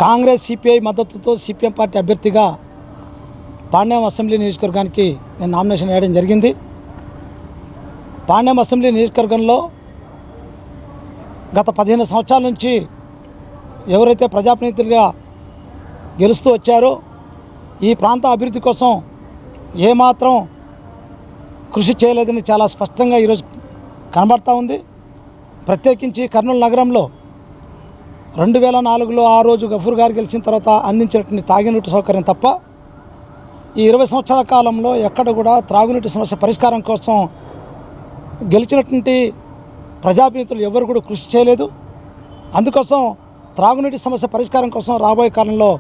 Congress CPI మద్దతుతో CPM party అభ్యర్థిగా Panyam assembly నియోజకవర్గానికి నేను నామినేషన్ వేయడం జరిగింది. పాండ్యం అసెంబ్లీ నియోజకవర్గంలో గత 15 సంవత్సరాల నుంచి ఎవరైతే ప్రజాప్రతినిధులుగా గెలుస్తూ వచ్చారో ఈ ప్రాంత అభివృద్ధి కోసం ఏమాత్రం కృషి చేయలేదని చాలా స్పష్టంగా ఈరోజు కనబడతా ఉంది. ప్రత్యేకించి కర్నూలు నగరంలో 2004లో ఆ రోజు గఫూర్ గారు గెలిచిన తర్వాత అందించినటువంటి తాగునీటి సౌకర్యం తప్ప ఈ 20 సంవత్సరాల కాలంలో ఎక్కడ కూడా త్రాగునీటి సమస్య పరిష్కారం కోసం గెలిచినటువంటి ప్రజాప్రతినిధులు ఎవరు కూడా కృషి చేయలేదు. అందుకోసం త్రాగునీటి సమస్య పరిష్కారం కోసం రాబోయే కాలంలో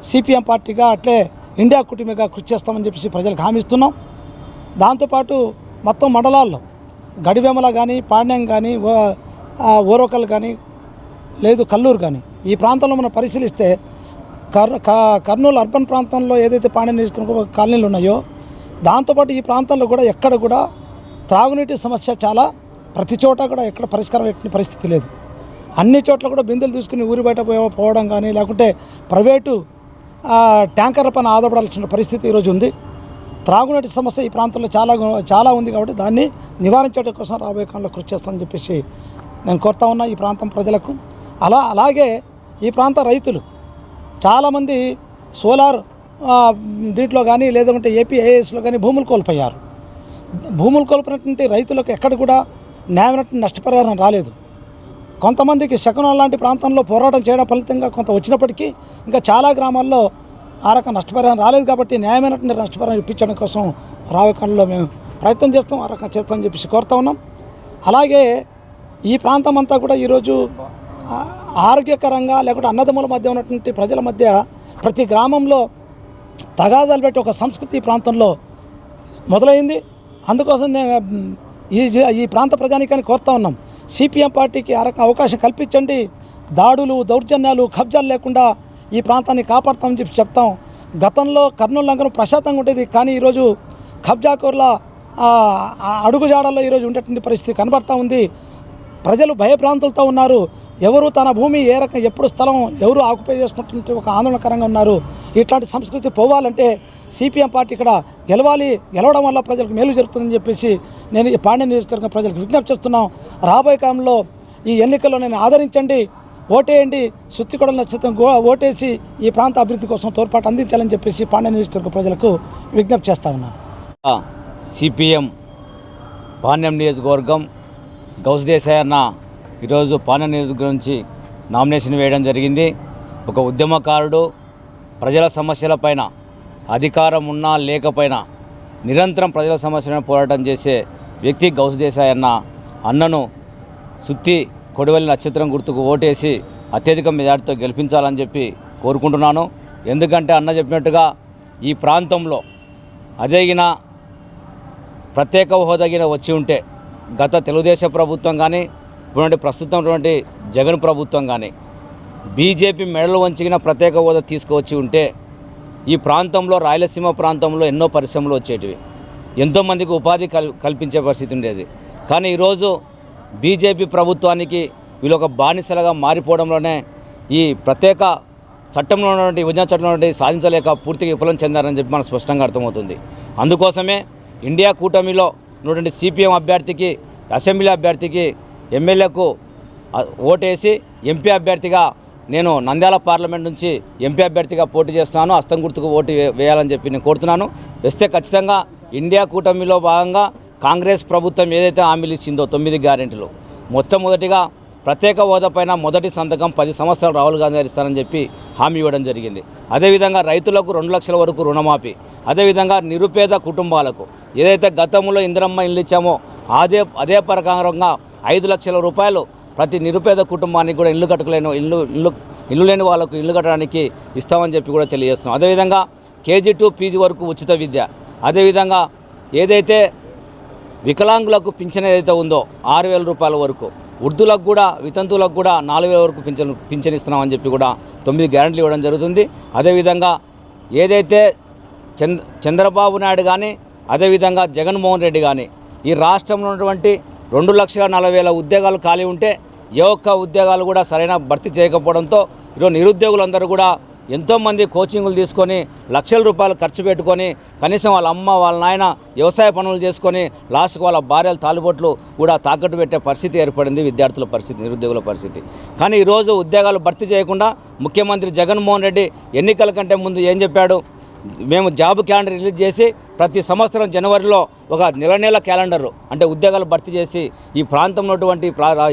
సిపిఎం పార్టీగా అట్లే ఇండియా కూటమిగా కృషి చేస్తామని చెప్పేసి ప్రజలకు హామీ ఇస్తున్నాం. దాంతోపాటు మొత్తం మండలాల్లో గడివేమల కానీ, పాండ్యం కానీ, ఓరోకల్ కానీ, లేదు కల్లూరు కానీ ఈ ప్రాంతంలో మనం పరిశీలిస్తే కర్నూలు అర్బన్ ప్రాంతంలో ఏదైతే పాండ్యం నియోజకవర్గ కాలనీలు ఉన్నాయో దాంతోపాటు ఈ ప్రాంతంలో కూడా ఎక్కడ కూడా త్రాగునీటి సమస్య చాలా ప్రతి చోట కూడా ఎక్కడ పరిష్కారం పెట్టిన పరిస్థితి లేదు. అన్ని చోట్ల కూడా బిందెలు తీసుకుని ఊరి బయట పోవడం కానీ లేకుంటే ప్రైవేటు ట్యాంకర్ల పైన ఆధారపడాల్సిన పరిస్థితి ఈరోజు ఉంది. త్రాగునీటి సమస్య ఈ ప్రాంతంలో చాలా ఉంది కాబట్టి దాన్ని నివారించడం కోసం రాబోయే కాలంలో కృషి చేస్తామని చెప్పేసి నేను కోరుతా ఉన్నా ఈ ప్రాంతం ప్రజలకు. అలాగే ఈ ప్రాంత రైతులు చాలామంది సోలార్ దీంట్లో కానీ లేదంటే ఏపీఐఎస్లో కానీ భూములు కోల్పోయారు. భూములు కోల్పోయినటువంటి రైతులకు ఎక్కడ కూడా న్యాయమైనటువంటి నష్టపరిహారం రాలేదు. కొంతమందికి శకునం లాంటి ప్రాంతంలో పోరాటం చేయడం ఫలితంగా కొంత వచ్చినప్పటికీ ఇంకా చాలా గ్రామాల్లో ఆ రకం నష్టపరిహారం రాలేదు. కాబట్టి న్యాయమైనటువంటి నష్టపరిహారం ఇప్పించడం కోసం రాబోయే కాలంలో మేము ప్రయత్నం చేస్తాం, ఆ రకం చేస్తామని చెప్పేసి కోరుతా ఉన్నాం. అలాగే ఈ ప్రాంతం అంతా కూడా ఈరోజు ఆరోగ్యకరంగా లేకుంటే అన్నదమ్ముల మధ్య ఉన్నటువంటి ప్రజల మధ్య ప్రతి గ్రామంలో తగాదాలు పెట్టి ఒక సంస్కృతి ఈ ప్రాంతంలో మొదలైంది. అందుకోసం నేను ఈ ప్రాంత ప్రజానికాన్ని కోరుతా ఉన్నాం, సిపిఎం పార్టీకి ఆ రకం అవకాశం కల్పించండి. దాడులు, దౌర్జన్యాలు, కబ్జాలు లేకుండా ఈ ప్రాంతాన్ని కాపాడుతామని చెప్పి చెప్తాం. గతంలో కర్నూలు నగరం ప్రశాంతంగా ఉండేది, కానీ ఈరోజు కబ్జాకోర్ల అడుగుజాడల్లో ఈరోజు ఉండేటువంటి పరిస్థితి కనబడతా ఉంది. ప్రజలు భయభ్రాంతులతో ఉన్నారు. ఎవరు తన భూమి ఏ రకం ఎప్పుడు స్థలం ఎవరు ఆక్యుపై చేసుకుంటుంటే ఒక ఆందోళనకరంగా ఉన్నారు. ఇట్లాంటి సంస్కృతి పోవాలంటే సిపిఎం పార్టీ ఇక్కడ గెలవడం వల్ల ప్రజలకు మేలు జరుగుతుందని చెప్పేసి నేను ఈ పాండ్యం నియోజకవర్గం ప్రజలకు విజ్ఞప్తి చేస్తున్నాం. రాబోయే కాలంలో ఈ ఎన్నికల్లో నేను ఆదరించండి, ఓటేయండి, సుత్తికొండల నక్షత్రం ఓటేసి ఈ ప్రాంత అభివృద్ధి కోసం తోడ్పాటు అందించాలని చెప్పేసి పాండ్యం నియోజకవర్గ ప్రజలకు విజ్ఞప్తి చేస్తా ఉన్నాను. సిపిఎం పాండ్యం నియోజకవర్గం గౌస్ దేశాయ్ అన్న ఈరోజు పాండ్యం నియోజకవర్గం నుంచి నామినేషన్ వేయడం జరిగింది. ఒక ఉద్యమకారుడు, ప్రజల సమస్యలపైన అధికారం ఉన్నా లేకపోయినా నిరంతరం ప్రజల సమస్యలను పోరాటం చేసే వ్యక్తి గౌస్ దేశాయ్ అన్నను సుత్తి కొడివెల్లి నక్షత్రం గుర్తుకు ఓటేసి అత్యధిక మెజార్టీతో గెలిపించాలని చెప్పి కోరుకుంటున్నాను. ఎందుకంటే అన్న చెప్పినట్టుగా ఈ ప్రాంతంలో అదేగిన ప్రత్యేక హోదాగిన వచ్చి ఉంటే గత తెలుగుదేశం ప్రభుత్వం కానీ ఇటువంటి ప్రస్తుతం జగన్ ప్రభుత్వం కానీ బీజేపీ మెడలు వంచిన ప్రత్యేక హోదా తీసుకువచ్చి ఉంటే ఈ ప్రాంతంలో రాయలసీమ ప్రాంతంలో ఎన్నో పరిశ్రమలు వచ్చేటివి, ఎంతోమందికి ఉపాధి కల్పించే పరిస్థితి ఉండేది. కానీ ఈరోజు బీజేపీ ప్రభుత్వానికి వీళ్ళు ఒక బానిసలుగా మారిపోవడంలోనే ఈ ప్రత్యేక చట్టంలో ఉన్నటువంటి విభజన చట్టంలో నుండి సాధించలేక పూర్తిగా విఫలం చెందారని చెప్పి మనకు స్పష్టంగా అర్థమవుతుంది. అందుకోసమే ఇండియా కూటమిలో ఉన్నటువంటి సిపిఎం అభ్యర్థికి, అసెంబ్లీ అభ్యర్థికి, ఎమ్మెల్యేకు ఓటేసి ఎంపీ అభ్యర్థిగా నేను నంద్యాల పార్లమెంట్ నుంచి ఎంపీ అభ్యర్థిగా పోటీ చేస్తున్నాను. హస్తం గుర్తుకు ఓటు వేయాలని చెప్పి నేను కోరుతున్నాను. వేస్తే ఖచ్చితంగా ఇండియా కూటమిలో భాగంగా కాంగ్రెస్ ప్రభుత్వం ఏదైతే హామీలు ఇచ్చిందో 9 గ్యారెంటీలు, మొట్టమొదటిగా ప్రత్యేక హోదా పైన మొదటి సంతకం 10 సంవత్సరాలు రాహుల్ గాంధీ గారు ఇస్తారని చెప్పి హామీ ఇవ్వడం జరిగింది. అదేవిధంగా రైతులకు 2 లక్షల వరకు రుణమాఫీ, అదేవిధంగా నిరుపేద కుటుంబాలకు ఏదైతే గతంలో ఇందిరమ్మ ఇల్లు ఇచ్చామో అదే ప్రకారంగా 5 లక్షల రూపాయలు ప్రతి నిరుపేద కుటుంబానికి కూడా ఇల్లు కట్టుకోలేని ఇల్లు లేని వాళ్ళకు ఇల్లు కట్టడానికి ఇస్తామని చెప్పి కూడా తెలియజేస్తున్నాం. అదేవిధంగా కేజీ టు పీజీ వరకు ఉచిత విద్య, అదేవిధంగా ఏదైతే వికలాంగులకు పింఛన్ ఏదైతే ఉందో 6,000 రూపాయల వరకు, వృద్ధులకు కూడా వితంతువులకు కూడా 4,000 వరకు పింఛన్ ఇస్తున్నామని చెప్పి కూడా 9 గ్యారెంటీలు ఇవ్వడం జరుగుతుంది. అదేవిధంగా ఏదైతే చంద్రబాబు నాయుడు కానీ అదేవిధంగా జగన్మోహన్ రెడ్డి కానీ ఈ రాష్ట్రంలో ఉన్నటువంటి 2,40,000 ఉద్యోగాలు ఖాళీ ఉంటే ఏ ఒక్క ఉద్యోగాలు కూడా సరైన భర్తీ చేయకపోవడంతో ఈరోజు నిరుద్యోగులందరూ కూడా ఎంతోమంది కోచింగులు తీసుకొని లక్షల రూపాయలు ఖర్చు పెట్టుకొని కనీసం వాళ్ళ అమ్మ వాళ్ళ నాయన వ్యవసాయ పనులు చేసుకొని లాస్ట్కి వాళ్ళ భార్యల తాలిబొట్లు కూడా తాకట్టు పెట్టే పరిస్థితి ఏర్పడింది విద్యార్థుల పరిస్థితి, నిరుద్యోగుల పరిస్థితి. కానీ ఈరోజు ఉద్యోగాలు భర్తీ చేయకుండా ముఖ్యమంత్రి జగన్మోహన్ రెడ్డి ఎన్నికల కంటే ముందు ఏం చెప్పాడు, మేము జాబ్ క్యాలెండర్ రిలీజ్ చేసి ప్రతి సంవత్సరం జనవరిలో ఒక నెల క్యాలెండర్ అంటే ఉద్యోగాలు భర్తీ చేసి ఈ ప్రాంతంలో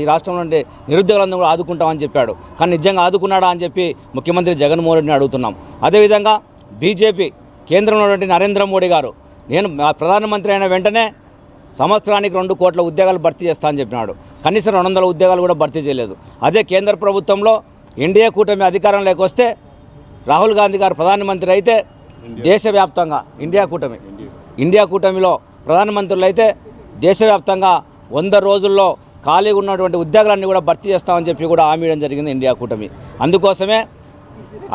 ఈ రాష్ట్రంలో ఉండే నిరుద్యోగులందరూ కూడా ఆదుకుంటామని చెప్పాడు. కానీ నిజంగా ఆదుకున్నాడా అని చెప్పి ముఖ్యమంత్రి జగన్మోహన్ రెడ్డిని అడుగుతున్నాం. అదేవిధంగా బీజేపీ కేంద్రంలో ఉన్నటువంటి నరేంద్ర మోడీ గారు నేను ప్రధానమంత్రి అయిన వెంటనే సంవత్సరానికి 2 కోట్ల ఉద్యోగాలు భర్తీ చేస్తా అని చెప్పినాడు. కనీసం 200 ఉద్యోగాలు కూడా భర్తీ చేయలేదు. అదే కేంద్ర ప్రభుత్వంలో ఎన్డీఏ కూటమి అధికారంలోకి వస్తే రాహుల్ గాంధీ గారు ప్రధానమంత్రి అయితే దేశవ్యాప్తంగా ఇండియా కూటమిలో ప్రధానమంత్రులు అయితే దేశవ్యాప్తంగా 100 రోజుల్లో ఖాళీగా ఉన్నటువంటి ఉద్యోగాలన్నీ కూడా భర్తీ చేస్తామని చెప్పి కూడా హామీ ఇవ్వడం జరిగింది ఇండియా కూటమి. అందుకోసమే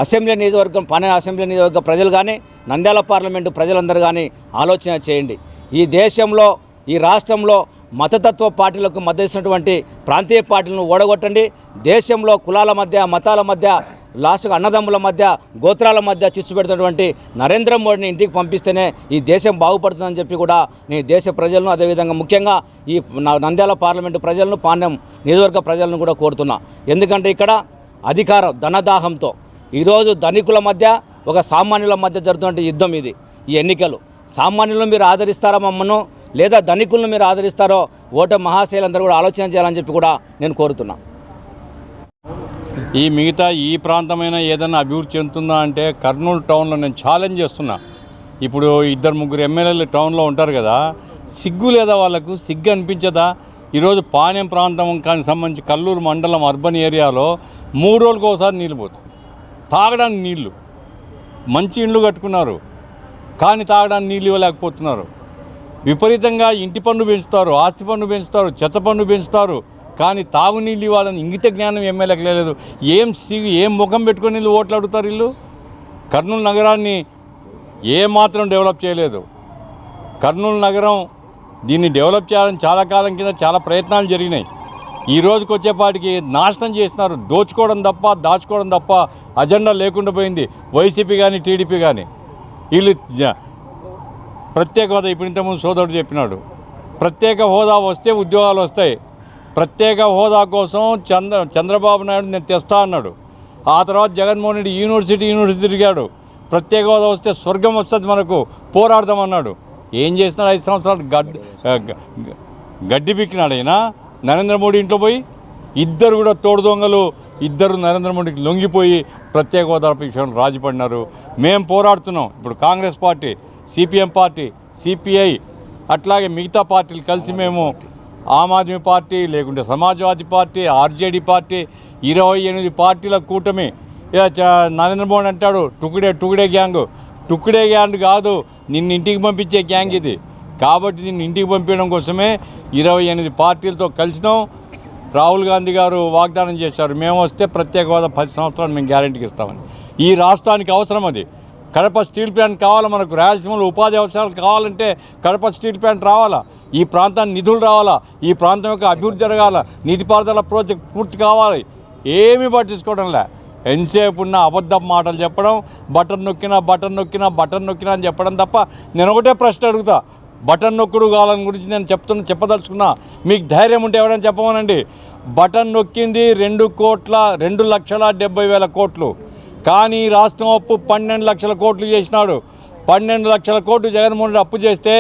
అసెంబ్లీ నియోజకవర్గ ప్రజలు కానీ నంద్యాల పార్లమెంటు ప్రజలందరూ కానీ ఆలోచన చేయండి. ఈ దేశంలో ఈ రాష్ట్రంలో మతతత్వ పార్టీలకు మద్దతిస్తున్నటువంటి ప్రాంతీయ పార్టీలను ఓడగొట్టండి. దేశంలో కులాల మధ్య మతాల మధ్య లాస్ట్గా అన్నదమ్ముల మధ్య గోత్రాల మధ్య చిచ్చు పెడుతున్నటువంటి నరేంద్ర మోడీని ఇంటికి పంపిస్తేనే ఈ దేశం బాగుపడుతుందని చెప్పి కూడా నేను దేశ ప్రజలను అదేవిధంగా ముఖ్యంగా ఈ నంద్యాల పార్లమెంటు ప్రజలను పాణ్యం నియోజకవర్గ ప్రజలను కూడా కోరుతున్నా. ఎందుకంటే ఇక్కడ అధికారం ధనదాహంతో ఈరోజు ధనికుల మధ్య ఒక సామాన్యుల మధ్య జరుగుతున్న యుద్ధం ఇది. ఈ ఎన్నికలు సామాన్యులను మీరు ఆదరిస్తారా మమ్మను లేదా ధనికులను మీరు ఆదరిస్తారో ఓటర్ మహాశైలందరూ కూడా ఆలోచన చేయాలని చెప్పి కూడా నేను కోరుతున్నా. ఈ మిగతా ఈ ప్రాంతమైన ఏదైనా అభివృద్ధి చెందుతుందా అంటే కర్నూలు టౌన్లో నేను ఛాలెంజ్ చేస్తున్నా. ఇప్పుడు 2-3 ఎమ్మెల్యేలు టౌన్లో ఉంటారు కదా, సిగ్గు లేదా వాళ్ళకు? సిగ్గు అనిపించదా? ఈరోజు పాణ్యం ప్రాంతం కానీ సంబంధించి కల్లూరు మండలం అర్బన్ ఏరియాలో 3 రోజులకు ఒకసారి నీళ్ళు పోతుంది. తాగడానికి నీళ్లు, మంచి ఇండ్లు కట్టుకున్నారు కానీ తాగడానికి నీళ్ళు ఇవ్వలేకపోతున్నారు. విపరీతంగా ఇంటి పన్ను పెంచుతారు, ఆస్తి పన్ను పెంచుతారు, చెత్త పన్ను పెంచుతారు, కానీ తాగునీళ్ళు ఇవ్వాలని ఇంగిత జ్ఞానం ఎమ్మెల్యేకి లేదు. ఏం ముఖం పెట్టుకొని వీళ్ళు ఓట్లు అడుగుతారు? వీళ్ళు కర్నూలు నగరాన్ని ఏమాత్రం డెవలప్ చేయలేదు. కర్నూలు నగరం దీన్ని డెవలప్ చేయాలని చాలా కాలం కింద చాలా ప్రయత్నాలు జరిగినాయి. ఈ రోజుకి వచ్చేపాటికి నాశనం చేసినారు. దోచుకోవడం తప్ప దాచుకోవడం తప్ప అజెండా లేకుండా పోయింది వైసీపీ కానీ టీడీపీ కానీ. వీళ్ళు ప్రత్యేక హోదా, ఇప్పుడు ఇంతకుముందు సోదరుడు చెప్పినాడు, ప్రత్యేక హోదా వస్తే ఉద్యోగాలు వస్తాయి. ప్రత్యేక హోదా కోసం చంద్రబాబు నాయుడు నేను తెస్తా అన్నాడు. ఆ తర్వాత జగన్మోహన్ రెడ్డి యూనివర్సిటీ తిరిగాడు. ప్రత్యేక హోదా వస్తే స్వర్గం వస్తుంది మనకు, పోరాడదామన్నాడు. ఏం చేసినాడు? 5 సంవత్సరాలు గడ్డి బిక్కినాడు. అయినా నరేంద్ర మోడీ ఇంట్లో పోయి ఇద్దరు కూడా తోడు దొంగలు, ఇద్దరు నరేంద్ర మోడీకి లొంగిపోయి ప్రత్యేక హోదా విషయంలో రాజీపడినారు. మేము పోరాడుతున్నాం. ఇప్పుడు Congress party, CPM party, CPI అట్లాగే మిగతా పార్టీలు కలిసి మేము ఆమ్ ఆద్మీ పార్టీ, లేకుంటే సమాజ్వాదీ పార్టీ, ఆర్జేడీ పార్టీ, 28 పార్టీల కూటమి. నరేంద్ర మోడీ అంటాడు టుకుడే గ్యాంగ్ కాదు, నిన్ను ఇంటికి పంపించే గ్యాంగ్ ఇది. కాబట్టి నిన్ను ఇంటికి పంపించడం కోసమే 28 పార్టీలతో కలిసినాం. రాహుల్ గాంధీ గారు వాగ్దానం చేశారు, మేము వస్తే ప్రత్యేక హోదా 10 సంవత్సరాలు మేము గ్యారెంటీకి ఇస్తామని. ఈ రాష్ట్రానికి అవసరం అది. కడప స్టీల్ ప్లాంట్ కావాలా మనకు, రాయలసీమలో ఉపాధి అవసరాలు కావాలంటే కడప స్టీల్ ప్లాంట్ రావాలా, ఈ ప్రాంతానికి నిధులు రావాలా, ఈ ప్రాంతం యొక్క అభివృద్ధి జరగాల, నీటిపారుదల ప్రాజెక్ట్ పూర్తి కావాలి. ఏమీ పట్టించుకోవడంలే. ఎంతసేపు ఉన్న అబద్ధం మాటలు చెప్పడం, బటన్ నొక్కినా అని చెప్పడం తప్ప. నేను ఒకటే ప్రశ్న అడుగుతా, బటన్ నొక్కుడు కావాలని గురించి నేను చెప్పదలుచుకున్నా. మీకు ధైర్యం ఉంటే ఎవరైనా చెప్పమనండి. బటన్ నొక్కింది 2,70,000 కోట్లు, కానీ రాష్ట్రం అప్పు 12 లక్షల కోట్లు చేసినాడు. 12 లక్షల కోట్లు జగన్మోహన్ రెడ్డి అప్పు చేస్తే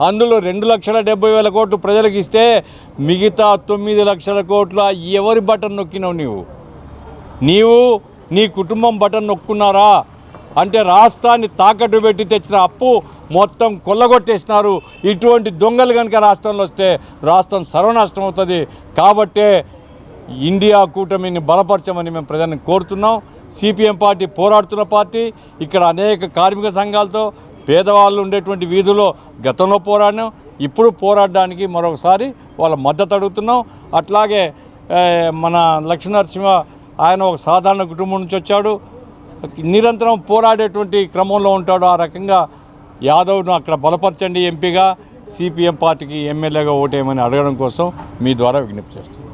అందులో 2,70,000 కోట్లు ప్రజలకు ఇస్తే మిగతా 9 లక్షల కోట్ల ఎవరి బటన్ నొక్కినావు? నీవు నీ కుటుంబం బటన్ నొక్కున్నారా అంటే రాష్ట్రాన్ని తాకట్టు పెట్టి తెచ్చిన అప్పు మొత్తం కొల్లగొట్టేసినారు. ఇటువంటి దొంగలు కనుక రాష్ట్రంలో వస్తే రాష్ట్రం సర్వనాశనం అవుతుంది. కాబట్టే ఇండియా కూటమిని బలపరచమని మేము ప్రజల్ని కోరుతున్నాం. సిపిఎం పార్టీ పోరాడుతున్న పార్టీ. ఇక్కడ అనేక కార్మిక సంఘాలతో పేదవాళ్ళు ఉండేటువంటి వీధుల్లో గతంలో పోరాడినాం, ఇప్పుడు పోరాడడానికి మరొకసారి వాళ్ళ మద్దతు అడుగుతున్నాం. అట్లాగే మన లక్ష్మీనరసింహ ఆయన ఒక సాధారణ కుటుంబం నుంచి వచ్చాడు, నిరంతరం పోరాడేటువంటి క్రమంలో ఉంటాడు. ఆ రకంగా యాదవ్ను అక్కడ బలపరచండి ఎంపీగా, సిపిఎం పార్టీకి ఎమ్మెల్యేగా ఓటేయమని అడగడం కోసం మీ ద్వారా విజ్ఞప్తి చేస్తున్నాను.